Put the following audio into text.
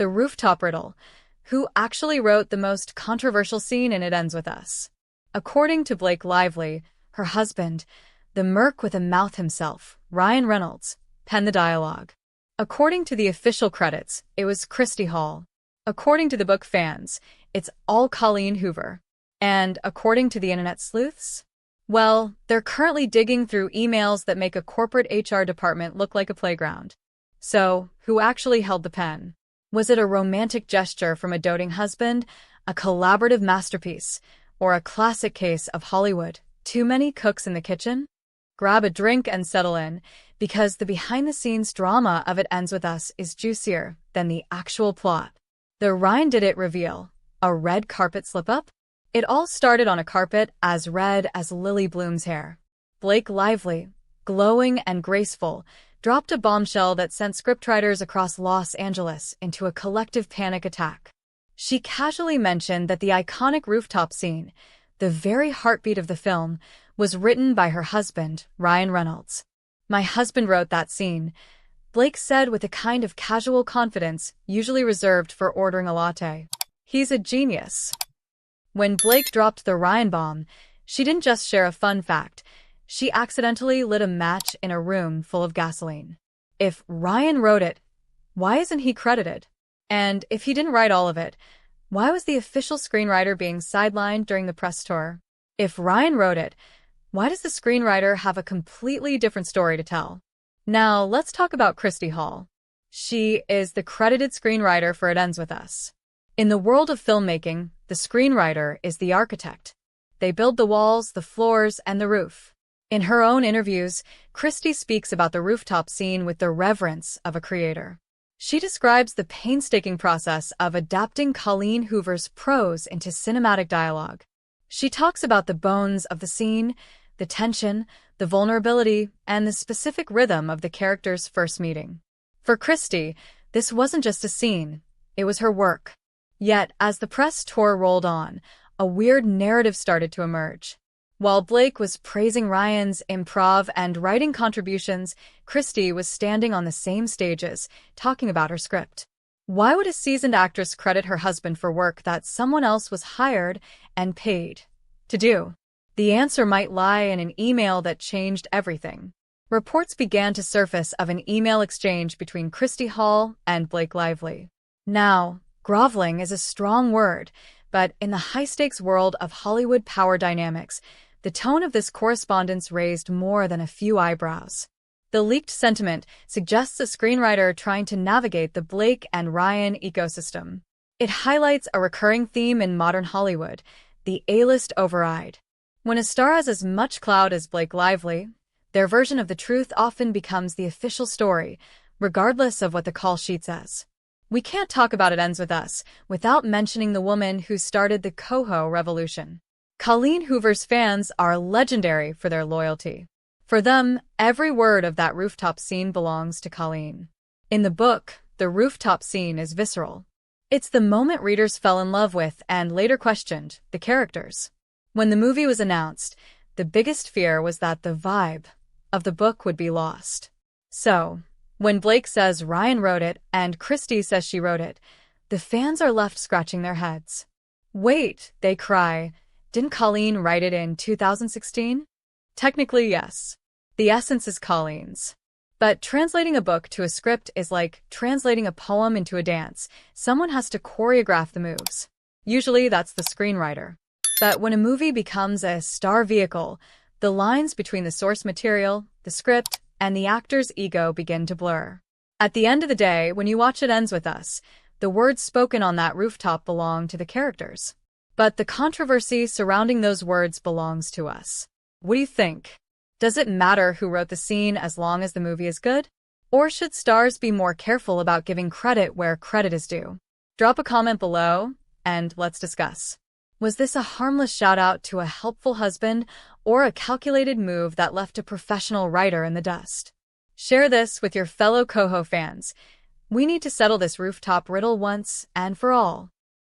the Rooftop Riddle, who actually wrote the most controversial scene in It Ends With Us. According to Blake Lively, her husband, the Merc with a mouth himself, Ryan Reynolds, penned the dialogue. According to the official credits, it was Christy Hall. According to the book fans, it's all Colleen Hoover. And according to the internet sleuths, well, they're currently digging through emails that make a corporate HR department look like a playground. So, who actually held the pen? Was it a romantic gesture from a doting husband, a collaborative masterpiece, or a classic case of Hollywood, too many cooks in the kitchen? Grab a drink and settle in, because the behind-the-scenes drama of It Ends With Us is juicier than the actual plot. The Ryan Did It reveal, a red carpet slip-up? It all started on a carpet as red as Lily Bloom's hair. Blake Lively, glowing and graceful, dropped a bombshell that sent scriptwriters across Los Angeles into a collective panic attack. She casually mentioned that the iconic rooftop scene, the very heartbeat of the film, was written by her husband, Ryan Reynolds. "My husband wrote that scene," Blake said with a kind of casual confidence usually reserved for ordering a latte. "He's a genius." When Blake dropped the Ryan bomb, she didn't just share a fun fact. She accidentally lit a match in a room full of gasoline. If Ryan wrote it, why isn't he credited? And if he didn't write all of it, why was the official screenwriter being sidelined during the press tour? If Ryan wrote it, why does the screenwriter have a completely different story to tell? Now, let's talk about Christy Hall. She is the credited screenwriter for It Ends With Us. In the world of filmmaking, the screenwriter is the architect. They build the walls, the floors, and the roof. In her own interviews, Christy speaks about the rooftop scene with the reverence of a creator. She describes the painstaking process of adapting Colleen Hoover's prose into cinematic dialogue. She talks about the bones of the scene, the tension, the vulnerability, and the specific rhythm of the characters' first meeting. For Christy, this wasn't just a scene, it was her work. Yet, as the press tour rolled on, a weird narrative started to emerge. While Blake was praising Ryan's improv and writing contributions, Christy was standing on the same stages, talking about her script. Why would a seasoned actress credit her husband for work that someone else was hired and paid to do? The answer might lie in an email that changed everything. Reports began to surface of an email exchange between Christy Hall and Blake Lively. Now, groveling is a strong word, but in the high-stakes world of Hollywood power dynamics, the tone of this correspondence raised more than a few eyebrows. The leaked sentiment suggests a screenwriter trying to navigate the Blake and Ryan ecosystem. It highlights a recurring theme in modern Hollywood, the A-list override. When a star has as much clout as Blake Lively, their version of the truth often becomes the official story, regardless of what the call sheet says. We can't talk about It Ends With Us without mentioning the woman who started the coho revolution. Colleen Hoover's fans are legendary for their loyalty. For them, every word of that rooftop scene belongs to Colleen. In the book, the rooftop scene is visceral. It's the moment readers fell in love with and later questioned the characters. When the movie was announced, the biggest fear was that the vibe of the book would be lost. So, when Blake says Ryan wrote it and Christy says she wrote it, the fans are left scratching their heads. Wait, they cry. Didn't Colleen write it in 2016? Technically, yes. The essence is Colleen's. But translating a book to a script is like translating a poem into a dance. Someone has to choreograph the moves. Usually that's the screenwriter. But when a movie becomes a star vehicle, the lines between the source material, the script, and the actor's ego begin to blur. At the end of the day, when you watch It Ends With Us, the words spoken on that rooftop belong to the characters. But the controversy surrounding those words belongs to us. What do you think? Does it matter who wrote the scene as long as the movie is good? Or should stars be more careful about giving credit where credit is due? Drop a comment below, and let's discuss. Was this a harmless shout-out to a helpful husband, or a calculated move that left a professional writer in the dust? Share this with your fellow Coho fans. We need to settle this rooftop riddle once and for all.